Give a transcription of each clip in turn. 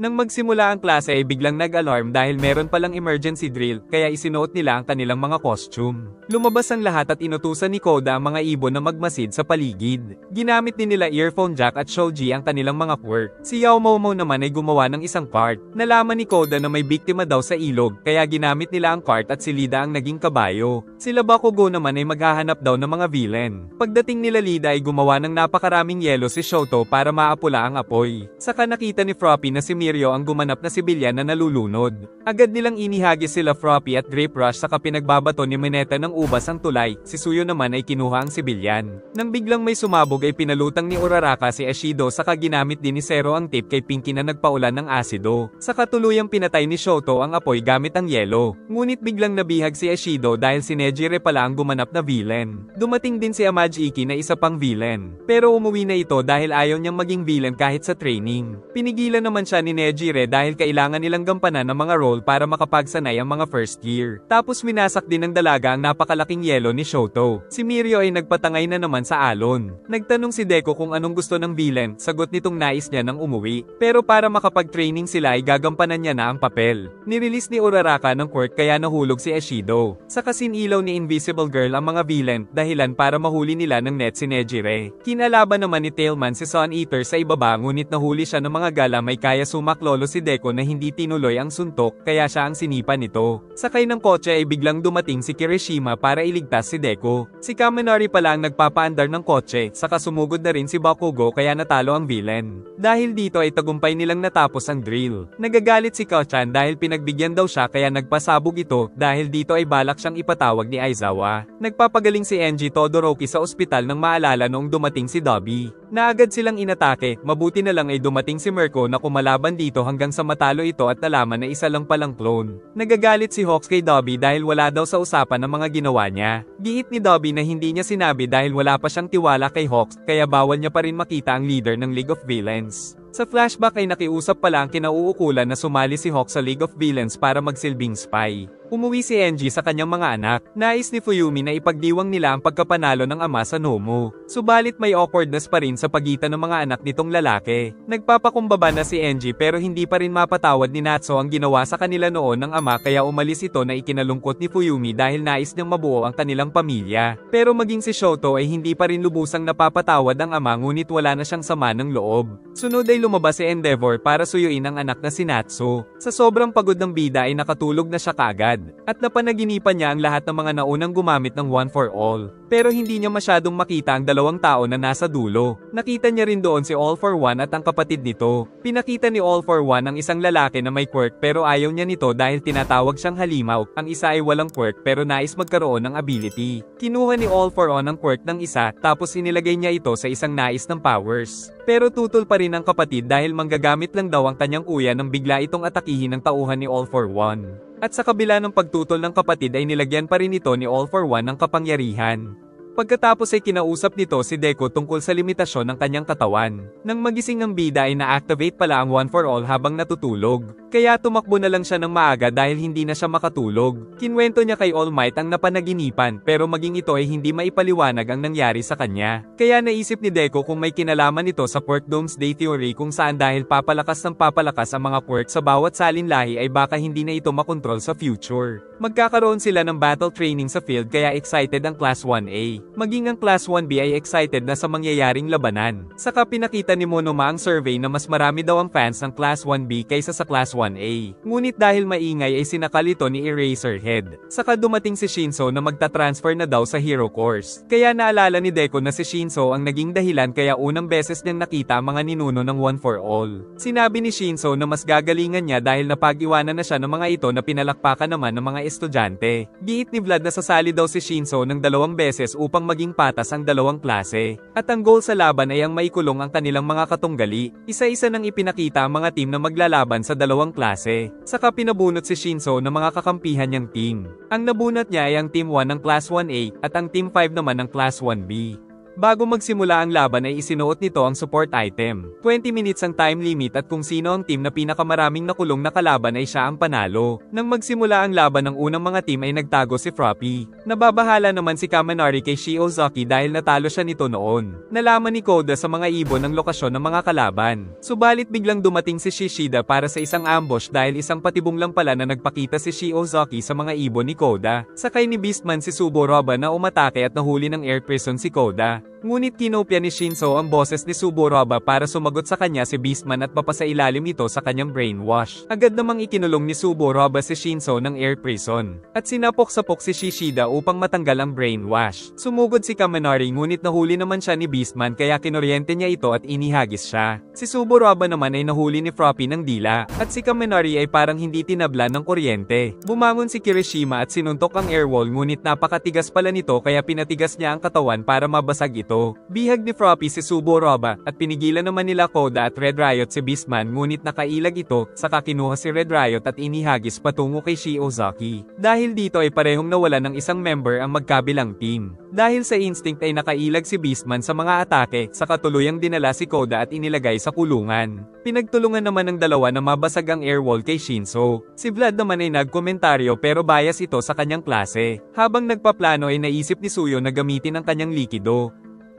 Nang magsimula ang klase ay biglang nag-alarm dahil meron palang emergency drill, kaya isinuot nila ang kanilang mga costume. Lumabas ang lahat at inutusan ni Koda ang mga ibon na magmasid sa paligid. Ginamit din nila earphone jack at Shoji ang kanilang mga quirk. Si Yao Momo naman ay gumawa ng isang cart. Nalaman ni Koda na may biktima daw sa ilog, kaya ginamit nila ang cart at si Lida ang naging kabayo. Sila Bakugo naman ay maghahanap daw ng mga villain. Pagdating nila Lida ay gumawa ng napakaraming yelo si Shoto para maapula ang apoy. Saka nakita ni Froppy na si Mirio ang gumanap na sibilyan na nalulunod. Agad nilang inihagis sila Froppy at Grape Rush saka pinagbabato ni Mineta ng ubas ang tulay, si Suyo naman ay kinuha ang sibilyan. Nang biglang may sumabog ay pinalutang ni Uraraka si Ashido saka ginamit din ni Zero ang tape kay Pinky na nagpaulan ng asido. Saka tuluyang pinatay ni Shoto ang apoy gamit ang yelo. Ngunit biglang nabihag si Ashido dahil si Nejire pala ang gumanap na villain. Dumating din si Amaji Iki na isa pang villain. Pero umuwi na ito dahil ayaw niyang maging villain kahit sa training. Pinigilan naman siya ni Nejire dahil kailangan nilang gampanan ng mga role para makapagsanay ang mga first year. Tapos winasak din ng dalaga ang napakalaking yelo ni Shoto. Si Mirio ay nagpatangay na naman sa alon. Nagtanong si Deku kung anong gusto ng villain, sagot nitong nais niya nang umuwi. Pero para makapag-training sila ay gagampanan niya na ang papel. Nirelease ni Uraraka ng quirk kaya nahulog si Ashido. Saka sinilaw ni Invisible Girl ang mga villain, dahilan para mahuli nila ng net si Nejire. Kinalaban naman ni Tailman si Sun Eater sa ibaba ngunit nahuli siya ng mga galamay kaya sumaklolo si Deku na hindi tinuloy ang suntok kaya siya ang sinipa nito. Sakay ng kotse ay biglang dumating si Kirishima para iligtas si Deku. Si Kaminari pala ang nagpapaandar ng kotse, saka sumugod na rin si Bakugo kaya natalo ang villain. Dahil dito ay tagumpay nilang natapos ang drill. Nagagalit si Kachan dahil pinagbigyan daw siya kaya nagpasabog ito dahil dito ay balak siyang ipatawag ni Aizawa. Nagpapagaling si Enji Todoroki sa ospital nang maalala noong dumating si Dobby. Naagad silang inatake, mabuti na lang ay dumating si Mirko na kumalaban dito hanggang sa matalo ito at nalaman na isa lang palang clone. Nagagalit si Hawks kay Dobby dahil wala daw sa usapan ng mga ginawa niya. Giit ni Dobby na hindi niya sinabi dahil wala pa siyang tiwala kay Hawks kaya bawal niya pa rin makita ang leader ng League of Villains. Sa flashback ay nakiusap pala ang kinauukulan na sumali si Hawk sa League of Villains para magsilbing spy. Umuwi si Enji sa kanyang mga anak. Nais ni Fuyumi na ipagdiwang nila ang pagkapanalo ng ama sa Nomu. Subalit may awkwardness pa rin sa pagitan ng mga anak nitong lalaki. Nagpapakumbaba na si Enji pero hindi pa rin mapatawad ni Natsu ang ginawa sa kanila noon ng ama kaya umalis ito na ikinalungkot ni Fuyumi dahil nais niyang mabuo ang kanilang pamilya. Pero maging si Shoto ay hindi pa rin lubusang napapatawad ang ama ngunit wala na siyang sama ng loob. Sunod ay lumabas si Endeavor para suyuin ang anak na si Natsu. Sa sobrang pagod ng bida ay nakatulog na siya kaagad. At napanaginipan niya ang lahat ng mga naunang gumamit ng One for All. Pero hindi niya masyadong makita ang dalawang tao na nasa dulo. Nakita niya rin doon si All for One at ang kapatid nito. Pinakita ni All for One ang isang lalaki na may quirk pero ayaw niya nito dahil tinatawag siyang halimaw. Ang isa ay walang quirk pero nais magkaroon ng ability. Kinuha ni All for One ang quirk ng isa tapos inilagay niya ito sa isang nais ng powers. Pero tutol pa rin ang kapatid dahil manggagamit lang daw ang kanyang kuya nang bigla itong atakihin ng tauhan ni All for One. At sa kabila ng pagtutol ng kapatid ay nilagyan pa rin ito ni All for One ng kapangyarihan. Pagkatapos ay kinausap nito si Deku tungkol sa limitasyon ng kanyang katawan. Nang magising ang bida ay na-activate pala ang One for All habang natutulog. Kaya tumakbo na lang siya ng maaga dahil hindi na siya makatulog. Kinwento niya kay All Might ang napanaginipan pero maging ito ay hindi maipaliwanag ang nangyari sa kanya. Kaya naisip ni Deku kung may kinalaman ito sa Quirk Doomsday Theory kung saan dahil papalakas ng papalakas ang mga quirk sa bawat salin lahi ay baka hindi na ito makontrol sa future. Magkakaroon sila ng battle training sa field kaya excited ang Class 1A. Maging ang Class 1B ay excited na sa mangyayaring labanan. Saka pinakita ni Monoma ang survey na mas marami daw ang fans ng Class 1B kaysa sa Class 1A. Ngunit dahil maingay ay sinakal ito ni Eraserhead. Saka dumating si Shinso na magta-transfer na daw sa Hero Course. Kaya naalala ni Deku na si Shinso ang naging dahilan kaya unang beses niyang nakita ang mga ninuno ng One for All. Sinabi ni Shinso na mas gagalingan niya dahil napag-iwanan na siya ng mga ito na pinalakpakan naman ng mga estudyante. Giit ni Vlad na sasali daw si Shinso ng 2 beses upang maging patas ang dalawang klase. At ang goal sa laban ay ang maikulong ang kanilang mga katunggali. Isa-isa nang ipinakita ang mga team na maglalaban sa 2 klase. Saka pinabunot si Shinso ng mga kakampihan niyang team. Ang nabunot niya ay ang Team 1 ng Class 1A at ang Team 5 naman ng Class 1B. Bago magsimula ang laban ay isinuot nito ang support item. 20 minutes ang time limit at kung sino ang team na pinakamaraming nakulong na kalaban ay siya ang panalo. Nang magsimula ang laban ng unang mga team ay nagtago si Froppy. Nababahala naman si Kaminari kay Shiozaki dahil natalo siya nito noon. Nalaman ni Koda sa mga ibon ang lokasyon ng mga kalaban. Subalit biglang dumating si Shishida para sa isang ambush dahil isang patibong lang pala na nagpakita si Shiozaki sa mga ibon ni Koda. Sakay ni Beastman si Suboroba na umatake at nahuli ng air prison si Koda. Ngunit kinopya ni Shinso ang boses ni Suboroba para sumagot sa kanya si Beastman at papasailalim ito sa kanyang brainwash. Agad namang ikinulong ni Suboroba si Shinso ng air prison. At sinapok-sapok si Shishida upang matanggal ang brainwash. Sumugod si Kaminari ngunit nahuli naman siya ni Beastman kaya kinoryente niya ito at inihagis siya. Si Suboroba naman ay nahuli ni Froppy ng dila. At si Kaminari ay parang hindi tinabla ng kuryente. Bumangon si Kirishima at sinuntok ang airwall ngunit napakatigas pala nito kaya pinatigas niya ang katawan para mabasag ito. Bihag ni Froppy si Suboroba at pinigilan naman nila Koda at Red Riot si Beastman ngunit nakailag ito, saka kinuha si Red Riot at inihagis patungo kay Shiozaki. Dahil dito ay parehong nawala ng isang member ang magkabilang team. Dahil sa instinct ay nakailag si Beastman sa mga atake, saka tuluyang dinala si Koda at inilagay sa kulungan. Pinagtulungan naman ng dalawa na mabasag ang airwall kay Shinso. Si Vlad naman ay nagkomentaryo pero bias ito sa kanyang klase. Habang nagpaplano ay naisip ni Suyo na gamitin ang kanyang likido.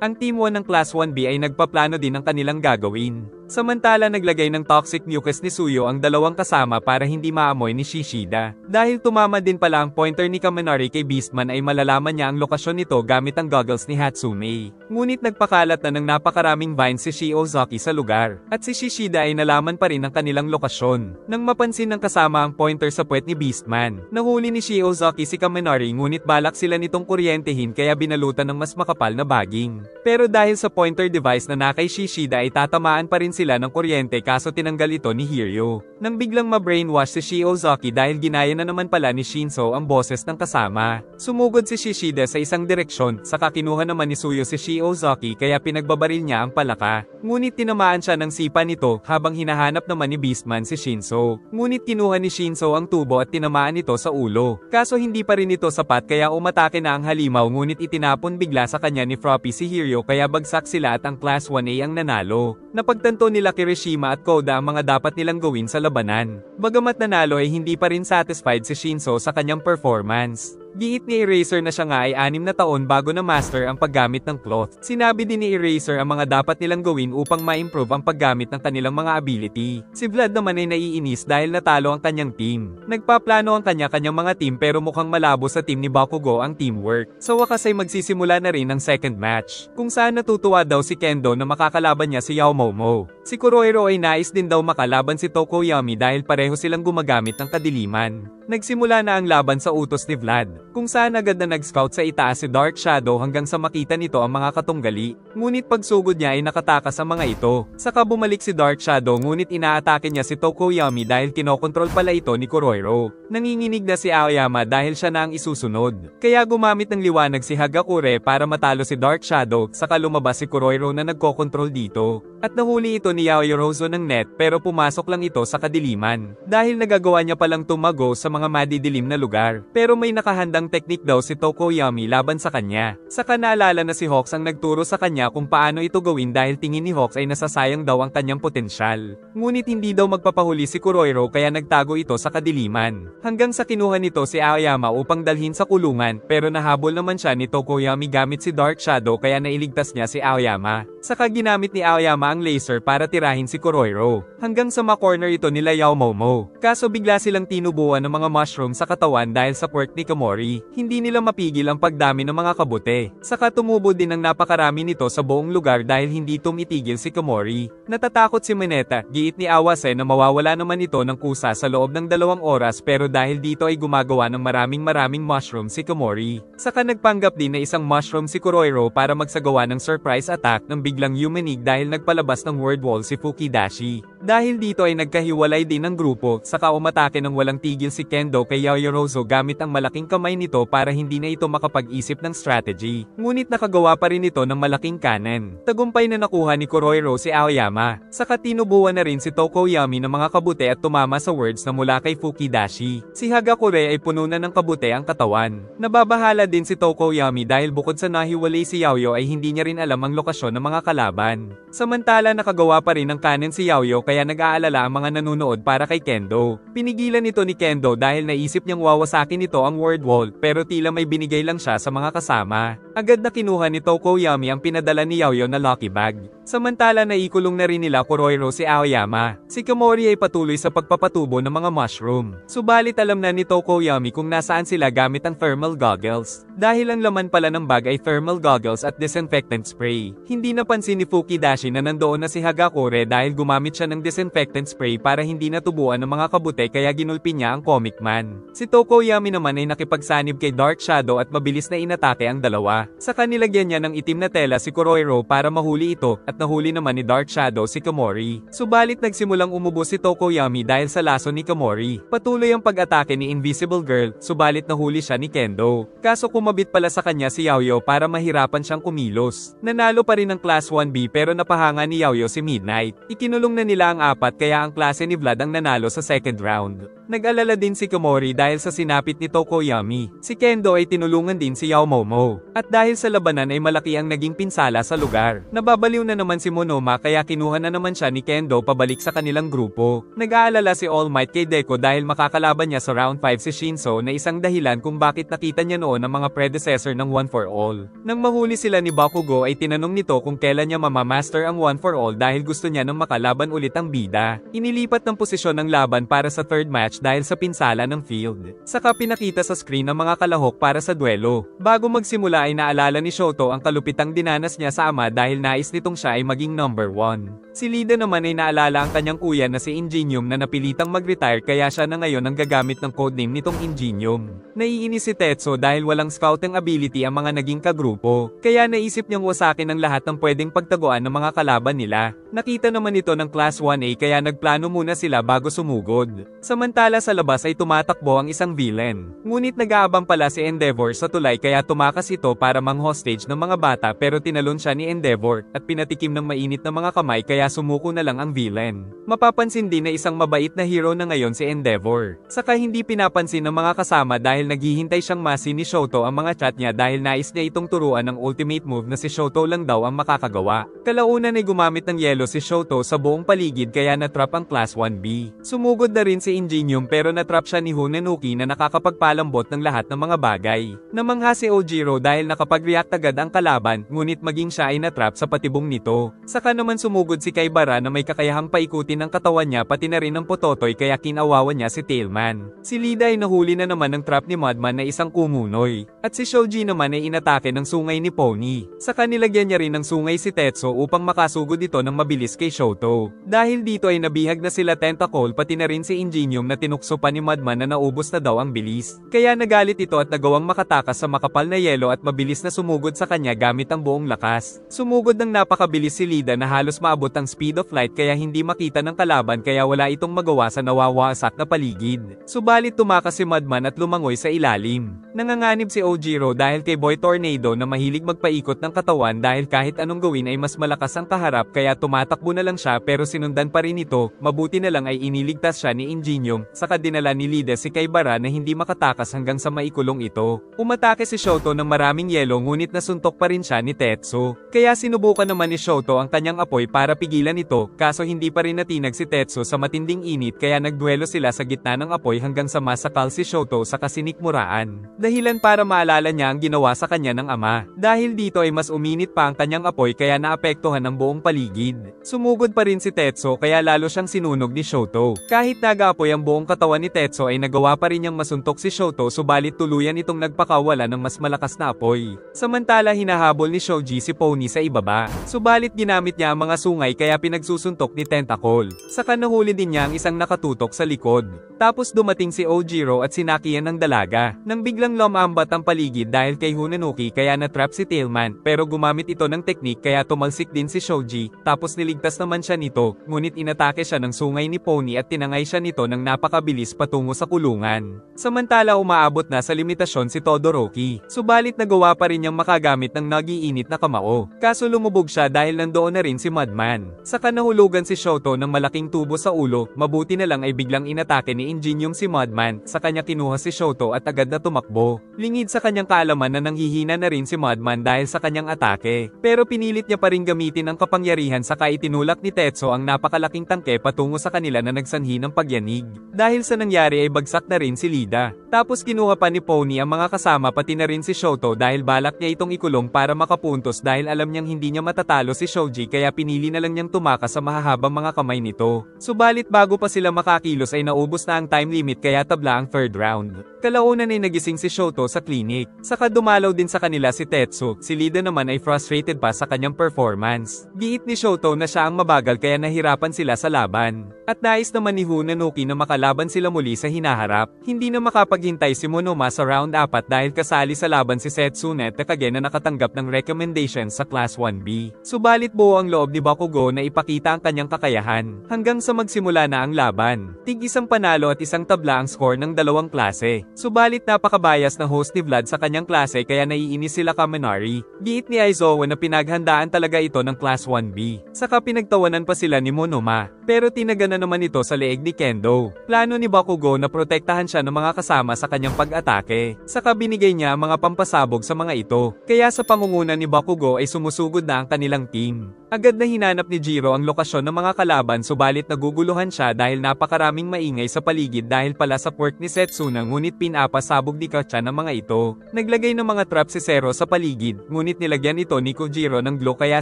Ang Team 1 ng Class 1B ay nagpaplano din ng kanilang gagawin. Samantala naglagay ng toxic mucus ni Suyo ang dalawang kasama para hindi maamoy ni Shishida. Dahil tumama din pala ang pointer ni Kaminari kay Beastman ay malalaman niya ang lokasyon nito gamit ang goggles ni Hatsume. Ngunit nagpakalat na ng napakaraming vines si Shiozaki sa lugar. At si Shishida ay nalaman pa rin ang kanilang lokasyon. Nang mapansin ng kasama ang pointer sa puwet ni Beastman, nahuli ni Shiozaki si Kaminari ngunit balak sila nitong kuryentehin kaya binalutan ng mas makapal na baging. Pero dahil sa pointer device na nakay Shishida ay tatamaan pa rin sila ng kuryente kaso tinanggal ito ni Hiryu. Nang biglang ma-brainwash si Shiozaki dahil ginaya na naman pala ni Shinso ang boses ng kasama. Sumugod si Shishida sa isang direksyon, saka kinuha naman ni Suyo si Shiozaki kaya pinagbabaril niya ang palaka. Ngunit tinamaan siya ng sipa nito habang hinahanap naman ni Beastman si Shinso. Ngunit kinuha ni Shinso ang tubo at tinamaan ito sa ulo. Kaso hindi pa rin ito sapat kaya umatake na ang halimaw ngunit itinapon bigla sa kanya ni Froppy si Hiryu kaya bagsak sila at ang Class 1A ang nanalo. Napagtanto nila Kirishima at Koda ang mga dapat nilang gawin sa labanan. Bagamat nanalo ay hindi pa rin satisfied si Shinso sa kanyang performance. Giit ni Eraser na siya nga ay 6 na taon bago na master ang paggamit ng cloth. Sinabi din ni Eraser ang mga dapat nilang gawin upang ma-improve ang paggamit ng kanilang mga ability. Si Vlad naman ay naiinis dahil natalo ang kanyang team. Nagpaplano ang kanya-kanyang mga team pero mukhang malabo sa team ni Bakugo ang teamwork. Sa wakas ay magsisimula na rin ang second match, kung saan natutuwa daw si Kendo na makakalaban niya si Yao Momo. Si Kurohiro ay nais din daw makalaban si Tokoyami dahil pareho silang gumagamit ng kadiliman. Nagsimula na ang laban sa utos ni Vlad, kung saan agad na nag-scout sa itaas si Dark Shadow hanggang sa makita nito ang mga katunggali. Ngunit pagsugod niya ay nakatakas ang mga ito. Saka bumalik si Dark Shadow ngunit inaatake niya si Tokoyami dahil kinokontrol pala ito ni Kurohiro. Nanginginig na si Aoyama dahil siya na ang isusunod. Kaya gumamit ng liwanag si Hagakure para matalo si Dark Shadow, saka lumabas si Kurohiro na nagkokontrol dito. At nahuli ito ni Yaoyorozo ng net pero pumasok lang ito sa kadiliman. Dahil nagagawa niya palang tumago sa mga madidilim na lugar. Pero may nakahandang teknik daw si Tokoyami laban sa kanya. Saka naalala na si Hawks ang nagturo sa kanya kung paano ito gawin dahil tingin ni Hawks ay nasasayang daw ang kanyang potensyal. Ngunit hindi daw magpapahuli si Kurohiro kaya nagtago ito sa kadiliman. Hanggang sa kinuha nito si Aoyama upang dalhin sa kulungan pero nahabol naman siya ni Tokoyami gamit si Dark Shadow kaya nailigtas niya si Aoyama. Saka ginamit ni Aoyama ang laser para tirahin si Kurohiro. Hanggang sa ma-corner ito nila Yao Momo. Kaso bigla silang tinubuan ng mga mushroom sa katawan dahil sa quirk ni Komori. Hindi nila mapigil ang pagdami ng mga kabute. Saka tumubo din ng napakarami nito sa buong lugar dahil hindi tumitigil si Komori. Natatakot si Mineta, giit ni Awase na mawawala naman ito ng kusa sa loob ng 2 oras pero dahil dito ay gumagawa ng maraming mushroom si Komori. Saka nagpanggap din na isang mushroom si Kurohiro para magsagawa ng surprise attack ng biglang yumanig dahil nagpalabas ng word wall si Fukidashi. Dahil dito ay nagkahiwalay din ang grupo, saka umatake ng walang tigil si Kendo kay Yaoyorozu gamit ang malaking kamay nito para hindi na ito makapag-isip ng strategy. Ngunit nakagawa pa rin ito ng malaking kanan. Tagumpay na nakuha ni Kuroiro si Aoyama. Saka tinubuan na rin si Tokoyami ng mga kabute at tumama sa words na mula kay Fukidashi. Si Hagakure ay puno na ng kabute ang katawan. Nababahala din si Tokoyami dahil bukod sa nahiwalay si Yaoyo ay hindi niya rin alam ang lokasyon ng mga kalaban. Samantala nakagawa pa rin ng kanan si Yaoyo kaya nag-aalala ang mga nanunood para kay Kendo. Pinigilan ito ni Kendo dahil naisip niyang wawasakin nito ang word wall pero tila may binigay lang siya sa mga kasama. Agad na kinuha ni Tokoyami ang pinadala ni Yaoyo na lucky bag. Samantala naikulong na rin nila Kuroiro si Aoyama. Si Komori ay patuloy sa pagpapatubo ng mga mushroom. Subalit alam na ni Tokoyami kung nasaan sila gamit ang thermal goggles. Dahil ang laman pala ng bag ay thermal goggles at disinfectant spray. Hindi napansin ni Fukidashi na nandoon na si Hagakure dahil gumamit siya ng disinfectant spray para hindi natubuan ng mga kabute kaya ginulpi niya ang comic man. Si Tokoyami naman ay nakipagsanib kay Dark Shadow at mabilis na inatake ang dalawa. Saka nilagyan niya ng itim na tela si Kuroiro para mahuli ito at nahuli naman ni Dark Shadow si Komori. Subalit nagsimulang umubo si Tokoyami dahil sa laso ni Komori. Patuloy ang pag-atake ni Invisible Girl, subalit nahuli siya ni Kendo. Kaso kumabit pala sa kanya si Yaoyo para mahirapan siyang kumilos. Nanalo pa rin ang Class 1B pero napahanga ni Yaoyo si Midnight. Ikinulong na nila ang apat kaya ang klase ni Vlad ang nanalo sa second round. Nag-alala din si Komori dahil sa sinapit ni Tokoyami. Si Kendo ay tinulungan din si Yao Momo. At dahil sa labanan ay malaki ang naging pinsala sa lugar. Nababaliw na naman si Monoma kaya kinuha na naman siya ni Kendo pabalik sa kanilang grupo. Nag-aalala si All Might kay Deku dahil makakalaban niya sa round 5 si Shinso na isang dahilan kung bakit nakita niya noon ang mga predecessor ng One for All. Nang mahuli sila ni Bakugo ay tinanong nito kung kailan niya mamamaster ang One for All dahil gusto niya nang makalaban ulit ang bida. Inilipat ng posisyon ng laban para sa third match dahil sa pinsala ng field. Saka pinakita sa screen ang mga kalahok para sa duelo. Bago magsimula ay naalala ni Shoto ang kalupitang dinanas niya sa ama dahil nais nitong siya ay maging number 1. Si Lida naman ay naalala ang kanyang kuya na si Ingenium na napilitang mag-retire kaya siya na ngayon ang gagamit ng codename nitong Ingenium. Naiinis si Tetsuo dahil walang scouting ability ang mga naging kagrupo. Kaya naisip niyang wasakin ang lahat ng pwedeng pagtaguan ng mga kalaban nila. Nakita naman ito ng Class 1A kaya nagplano muna sila bago sumugod. Samantala sa labas ay tumatakbo ang isang villain. Ngunit nag-aabang pala si Endeavor sa tulay kaya tumakas ito para mang-hostage ng mga bata pero tinalon siya ni Endeavor at pinatikim ng mainit na mga kamay kaya sumuko na lang ang villain. Mapapansin din na isang mabait na hero na ngayon si Endeavor. Saka hindi pinapansin ng mga kasama dahil naghihintay siyang masi ni Shoto ang mga chat niya dahil nais niya itong turuan ng ultimate move na si Shoto lang daw ang makakagawa. Kalaunan ay gumamit ng yelo si Shoto sa buong paligid kaya natrap ang Class 1B. Sumugod na rin si Ingenium pero natrap siya ni Hunanuki na nakakapagpalambot ng lahat ng mga bagay. Namangha si Ojiro dahil nakapag-react agad ang kalaban ngunit maging siya ay natrap sa patibong nito. Saka naman sumugod si Kaibara na may kakayahang paikutin ng katawan niya pati na rin ang Pototoy kaya kinawawan niya si Tailman. Si Lida ay nahuli na naman ng trap ni Mudman na isang kumunoy. At si Shoji naman ay inatake ng sungay ni Pony. Saka nilagyan niya rin ng sungay si Tetsuo upang makasugod ito ng mabilis kay Shoto. Dahil dito ay nabihag na sila Tentacle pati na rin si Ingenium na tinukso pa ni Mudman na naubos na daw ang bilis. Kaya nagalit ito at nagawang makatakas sa makapal na yelo at mabilis na sumugod sa kanya gamit ang buong lakas. Sumugod ng napakabilis si Lida na halos maabot ang speed of light kaya hindi makita ng kalaban kaya wala itong magawa sa nawawasak na paligid. Subalit tumakas si Mudman at lumangoy sa ilalim. Nanganganib si Ojiro dahil kay Boy Tornado na mahilig magpaikot ng katawan dahil kahit anong gawin ay mas malakas ang kaharap kaya tumatakbo na lang siya pero sinundan pa rin ito, mabuti na lang ay iniligtas siya ni Ingenium, saka dinala ni Lida si Kaibara na hindi makatakas hanggang sa maikulong ito. Umatake si Shoto ng maraming yelo ngunit nasuntok pa rin siya ni Tetsuo. Kaya sinubukan naman ni Shoto ang kanyang apoy para pigilan ito, kaso hindi pa rin natinag si Tetsuo sa matinding init kaya nagduelo sila sa gitna ng apoy hanggang sa masakal si Shoto sa kasinikmuraan. Dahilan para maalala niya ang ginawa sa kanya ng ama. Dahil dito ay mas uminit pa ang kanyang apoy kaya naapektuhan ang buong paligid. Sumugod pa rin si Tetsuo kaya lalo siyang sinunog ni Shoto. Kahit nag-aapoy ang buong katawan ni Tetsuo ay nagawa pa rin niyang masuntok si Shoto subalit tuluyan itong nagpakawala ng mas malakas na apoy. Boy. Samantala hinahabol ni Shoji si Pony sa ibaba. Subalit ginamit niya ang mga sungay kaya pinagsusuntok ni Tentacle. Saka nahuli din niya ang isang nakatutok sa likod. Tapos dumating si Ojiro at sinakihan ng dalaga. Nang biglang lumambat ang paligid dahil kay Hunanuki kaya natrap si Tailman, pero gumamit ito ng teknik kaya tumalsik din si Shoji, tapos niligtas naman siya nito, ngunit inatake siya ng sungay ni Pony at tinangay siya nito ng napakabilis patungo sa kulungan. Samantala umaabot na sa limitasyon si Todoroki. Subalit nagawa pa rin niyang makagamit ng nagiinit na kamao. Kaso lumubog siya dahil nandoon na rin si Mudman. Saka nahulugan si Shoto ng malaking tubo sa ulo, mabuti na lang ay biglang inatake ni Ingenium si Mudman, sa kanya kinuha si Shoto at agad na tumakbo. Lingid sa kanyang kaalaman na nanghihina na rin si Mudman dahil sa kanyang atake. Pero pinilit niya pa rin gamitin ang kapangyarihan saka itinulak ni Tetsu ang napakalaking tangke patungo sa kanila na nagsanhi ng pagyanig. Dahil sa nangyari ay bagsak na rin si Lida. Tapos kinuha pa ni Pony ang mga kasama pati na rin si Shoto dahil balak niya itong ikulong para makapuntos dahil alam niyang hindi niya matatalo si Shoji kaya pinili na lang niyang tumakas sa mahahabang mga kamay nito. Subalit bago pa sila makakilos ay naubos na ang time limit kaya tabla ang third round. Kalaunan ay nagising si Shoto sa clinic. Saka dumalaw din sa kanila si Tetsu. Si Lida naman ay frustrated pa sa kanyang performance. Giit ni Shoto na siya ang mabagal kaya nahirapan sila sa laban. At nais naman ni Hunanuki na makalaban sila muli sa hinaharap. Hindi na makapaghintay si Monoma sa round 4 dahil kasali sa laban si Setsuna at Takage na nakatanggap ng recommendation sa Class 1B. Subalit buo ang loob ni Bakugo na ipakita ang kanyang kakayahan. Hanggang sa magsimula na ang laban. Tig-isang panalo at isang tabla ang score ng dalawang klase. Subalit napakabayas na host ni Vlad sa kanyang klase kaya naiinis sila Kaminari. Giit ni Aizawa na pinaghandaan talaga ito ng Class 1B. Saka pinagtawanan pa sila ni Monoma. Pero tinaga na naman ito sa leeg ni Kendo. Plano ni Bakugo na protektahan siya ng mga kasama sa kanyang pag-atake. Saka binigay niya ang mga pampasabog sa mga ito. Kaya sa pangunguna ni Bakugo ay sumusugod na ang kanilang team. Agad na hinanap ni Jiro ang lokasyon ng mga kalaban subalit naguguluhan siya dahil napakaraming maingay sa paligid dahil pala sa quirk ni Setsuna ngunit pinapasabog ni Kacha ng mga ito. Naglagay ng mga trap si Zero sa paligid ngunit nilagyan ito ni Kojiro ng glow kaya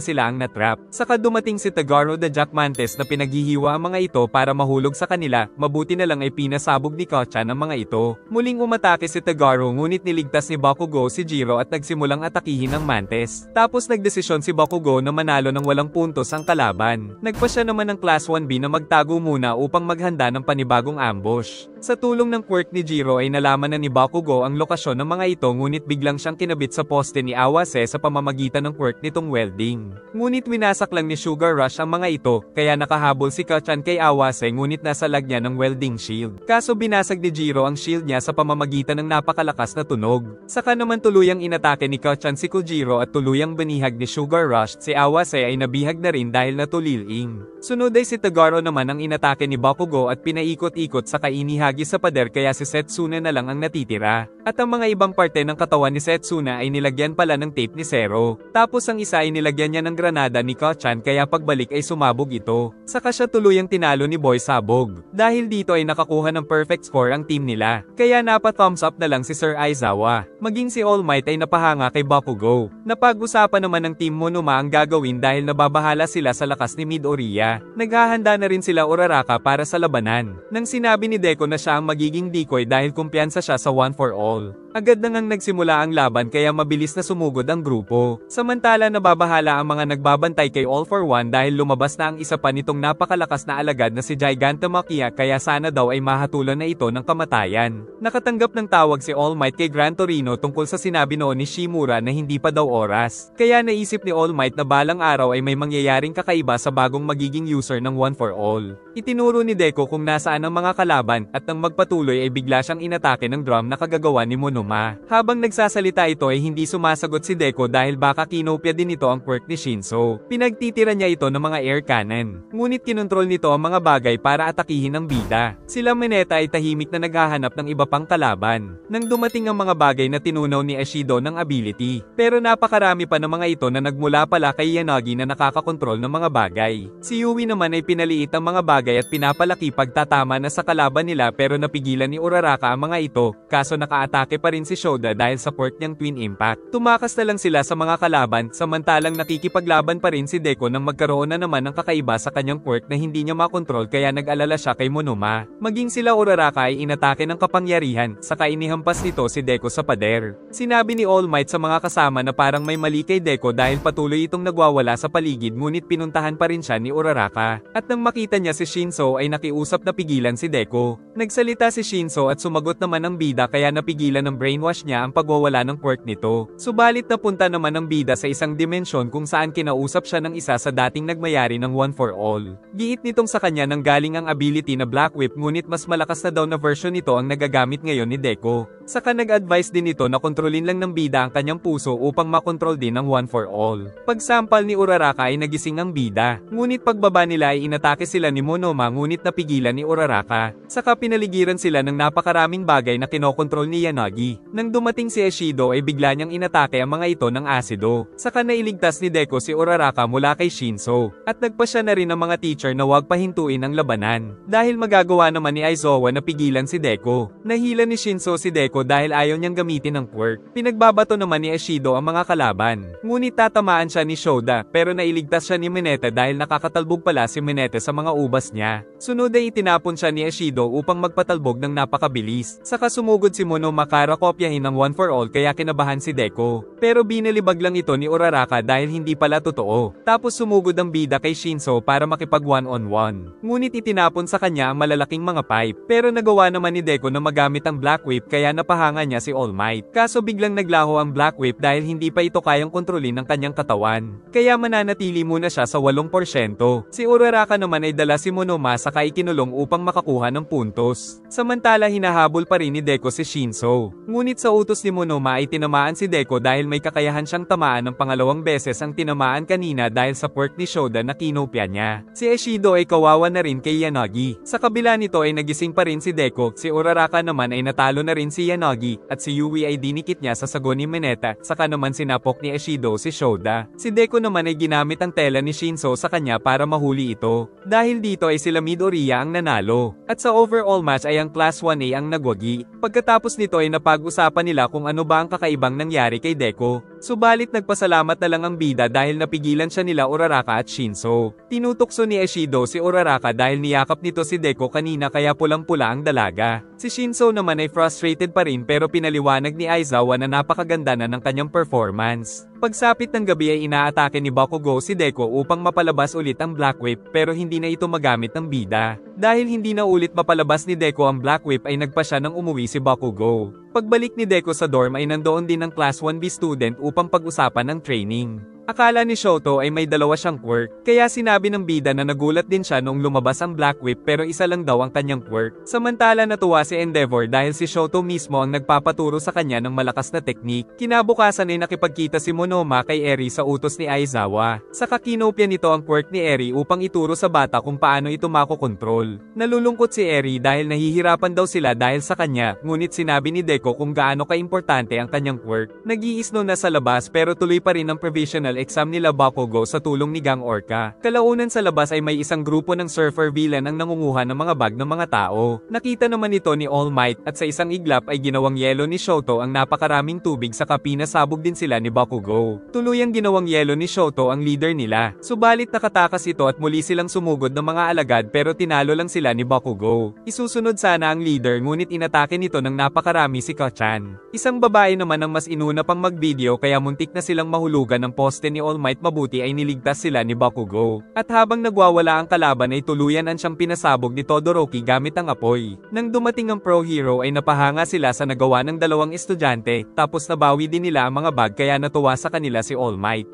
sila ang natrap. Saka dumating si Tagaro the Jackmantes na pinaghihiwa ang mga ito para mahulog sa kanila, mabuti na lang ay pinasabog ni Kacha ng mga ito. Muling umatake si Tagaro ngunit niligtas ni Bakugo si Jiro at nagsimulang atakihin ng Mantes. Tapos nagdesisyon si Bakugo na manalo ng walang puntos ang kalaban. Nagpa siya naman ng Class 1B na magtago muna upang maghanda ng panibagong ambush. Sa tulong ng quirk ni Jiro ay nalaman na ni Bakugo ang lokasyon ng mga ito ngunit biglang siyang kinabit sa poste ni Awase sa pamamagitan ng quirk nitong welding. Ngunit winasak lang ni Sugar Rush ang mga ito, kaya nakahabol si Kachan kay Awase ngunit nasa lag niya ng welding shield. Kaso binasag ni Jiro ang shield niya sa pamamagitan ng napakalakas na tunog. Saka naman tuluyang inatake ni Kachan si Kojiro at tuluyang banihag ni Sugar Rush, si Awase ay nabihag na rin dahil natuliling. Sunod ay si Tagaro naman ang inatake ni Bakugo at pinaikot-ikot sa kainihagi sa pader kaya si Setsuna na lang ang natitira. At ang mga ibang parte ng katawan ni Setsuna ay nilagyan pala ng tape ni Zero. Tapos ang isa ay nilagyan niya ng granada ni Kachan kaya pagbalik ay sumabog ito. Saka siya tuluyang tinalo ni Boy Sabog. Dahil dito ay nakakuha ng perfect score ang team nila. Kaya napa-thumbs up na lang si Sir Aizawa. Maging si All Might ay napahanga kay Bakugo. Napag-usapan naman ng team Monoma ang gagawin dahil nababahala sila sa lakas ni Midoriya. Naghahanda na rin sila Uraraka para sa labanan. Nang sinabi ni Deku na siya ang magiging decoy dahil kumpiyansa siya sa One for All. Agad na ngang nagsimula ang laban kaya mabilis na sumugod ang grupo. Samantala nababahala ang mga nagbabantay kay All for One dahil lumabas na ang isa pa nitong napakalakas na alagad na si Gigantamaquia kaya sana daw ay mahatulan na ito ng kamatayan. Nakatanggap ng tawag si All Might kay Gran Torino tungkol sa sinabi noon ni Shimura na hindi pa daw oras. Kaya naisip ni All Might na balang araw ay may mangyayaring kakaiba sa bagong magiging user ng One for All. Itinuro ni Deku kung nasaan ang mga kalaban at nang magpatuloy ay bigla siyang inatake ng drum na kagagawa ni Monoma. Habang nagsasalita ito ay hindi sumasagot si Deku dahil baka kinopya din ito ang quirk ni Shinso. Pinagtitira niya ito ng mga air cannon. Ngunit kinontrol nito ang mga bagay para atakihin ang bida. Sila Mineta ay tahimik na naghahanap ng iba pang kalaban. Nang dumating ang mga bagay na tinunaw ni Ashido ng ability. Pero napakarami pa ng mga ito na nagmula pala kay Yanagi na nakakakontrol ng mga bagay. Si Yui naman ay pinaliit ang mga bagay at pinapalaki pagtatama na sa kalaban nila pero napigilan ni Uraraka ang mga ito, kaso naka umatake pa rin si Shoda dahil sa quirk niyang Twin Impact. Tumakas na lang sila sa mga kalaban, samantalang nakikipaglaban pa rin si Deku nang magkaroon na naman ng kakaiba sa kanyang quirk na hindi niya makontrol kaya nag-alala siya kay Monoma. Maging sila Uraraka ay inatake ng kapangyarihan, saka inihampas nito si Deku sa pader. Sinabi ni All Might sa mga kasama na parang may mali kay Deku dahil patuloy itong nagwawala sa paligid ngunit pinuntahan pa rin siya ni Uraraka. At nang makita niya si Shinso ay nakiusap na pigilan si Deku. Nagsalita si Shinso at sumagot naman ang bida kaya napigilan ng brainwash niya ang pagwawala ng quirk nito. Subalit napunta naman ang bida sa isang dimensyon kung saan kinausap siya ng isa sa dating nagmayari ng One for All. Giit nitong sa kanya nang galing ang ability na Black Whip ngunit mas malakas na daw na version nito ang nagagamit ngayon ni Deku. Saka nag-advise din ito na kontrolin lang ng bida ang kanyang puso upang makontrol din ang One for All. Pagsampal ni Uraraka ay nagising ang bida. Ngunit pagbaba nila ay inatake sila ni Monoma ngunit napigilan ni Uraraka. Saka pinaligiran sila ng napakaraming bagay na kinokontrol ni Yanagi. Nang dumating si Eshido ay bigla niyang inatake ang mga ito ng asido. Saka nailigtas ni Deku si Uraraka mula kay Shinso. At nagpasya na rin ng mga teacher na huwag pahintuin ang labanan. Dahil magagawa naman ni Aizawa na pigilan si Deku. Nahila ni Shinso si Deku dahil ayaw niyang gamitin ang quirk. Pinagbabato naman ni Eshido ang mga kalaban. Ngunit tatamaan siya ni Shoda pero nailigtas siya ni Mineta dahil nakakatalbog pala si Mineta sa mga ubas niya. Sunod ay itinapon siya ni Eshido upang magpatalbog ng napakabilis. Saka sumugod si Monoma para kopyahin ang One for All kaya kinabahan si Deku. Pero binalibag lang ito ni Uraraka dahil hindi pala totoo. Tapos sumugod ang bida kay Shinso para makipag one-on-one. Ngunit itinapon sa kanya ang malalaking mga pipe. Pero nagawa naman ni Deku na magamit ang Black Whip kaya napahanga niya si All Might. Kaso biglang naglaho ang Black Whip dahil hindi pa ito kayang kontrolin ng kanyang katawan. Kaya mananatili muna siya sa 8%. Si Uraraka naman ay dala si Monoma saka ikinulong upang makakuha ng puntos. Samantala hinahabol pa rin ni Deku si Shinso. Ngunit sa utos ni Monoma ay tinamaan si Deku dahil may kakayahan siyang tamaan ng pangalawang beses ang tinamaan kanina dahil sa quirk ni Shoda na kinopya niya. Si Eshido ay kawawa na rin kay Yanagi. Sa kabila nito ay nagising pa rin si Deku, si Uraraka naman ay natalo na rin si Yanagi, at si Yui ay dinikit niya sa sagon ni Mineta, saka naman sinapok ni Eshido si Shoda. Si Deku naman ay ginamit ang tela ni Shinso sa kanya para mahuli ito. Dahil dito ay sila Midoriya ang nanalo. At sa overall match ay ang Class 1A ang nagwagi. Pagkatapos nito ay napag-usapan nila kung ano ba ang kakaibang nangyari kay Deku. Subalit nagpasalamat na lang ang bida dahil napigilan siya nila Uraraka at Shinso. Tinutukso ni Eshido si Uraraka dahil niyakap nito si Deku kanina kaya pulang-pula ang dalaga. Si Shinso naman ay frustrated pa rin pero pinaliwanag ni Aizawa na napakaganda na ng kanyang performance. Pagsapit ng gabi ay inaatake ni Bakugo si Deku upang mapalabas ulit ang Black Whip pero hindi na ito magamit ng bida. Dahil hindi na ulit mapalabas ni Deku ang Black Whip ay nagpa siya nang umuwi si Bakugo. Pagbalik ni Deku sa dorm ay nandoon din ang Class 1B student upang pag-usapan ng training. Akala ni Shoto ay may dalawa siyang quirk, kaya sinabi ng bida na nagulat din siya noong lumabas ang Black Whip pero isa lang daw ang kanyang quirk. Samantala natuwa si Endeavor dahil si Shoto mismo ang nagpapaturo sa kanya ng malakas na teknik. Kinabukasan ay nakipagkita si Monoma kay Eri sa utos ni Aizawa. Saka kinopya nito ang quirk ni Eri upang ituro sa bata kung paano ito makokontrol. Nalulungkot si Eri dahil nahihirapan daw sila dahil sa kanya, ngunit sinabi ni Deku kung gaano kaimportante ang kanyang quirk. Nag-iisno na sa labas pero tuloy pa rin ang provisional exam nila Bakugo sa tulong ni Gang Orca. Kalaunan sa labas ay may isang grupo ng surfer villain ang nangunguha ng mga bag ng mga tao. Nakita naman ito ni All Might at sa isang iglap ay ginawang yelo ni Shoto ang napakaraming tubig saka pinasabog din sila ni Bakugo. Tuluyang ginawang yelo ni Shoto ang leader nila. Subalit nakatakas ito at muli silang sumugod ng mga alagad pero tinalo lang sila ni Bakugo. Isusunod sana ang leader ngunit inatake nito ng napakarami si Kachan. Isang babae naman ang mas inuna pang mag-video kaya muntik na silang mahulugan ng poste ni All Might, mabuti ay niligtas sila ni Bakugo. At habang nagwawala ang kalaban ay tuluyan ang siyang pinasabog ni Todoroki gamit ang apoy. Nang dumating ang pro hero ay napahanga sila sa nagawa ng dalawang estudyante, tapos nabawi din nila ang mga bag kaya natuwa sa kanila si All Might.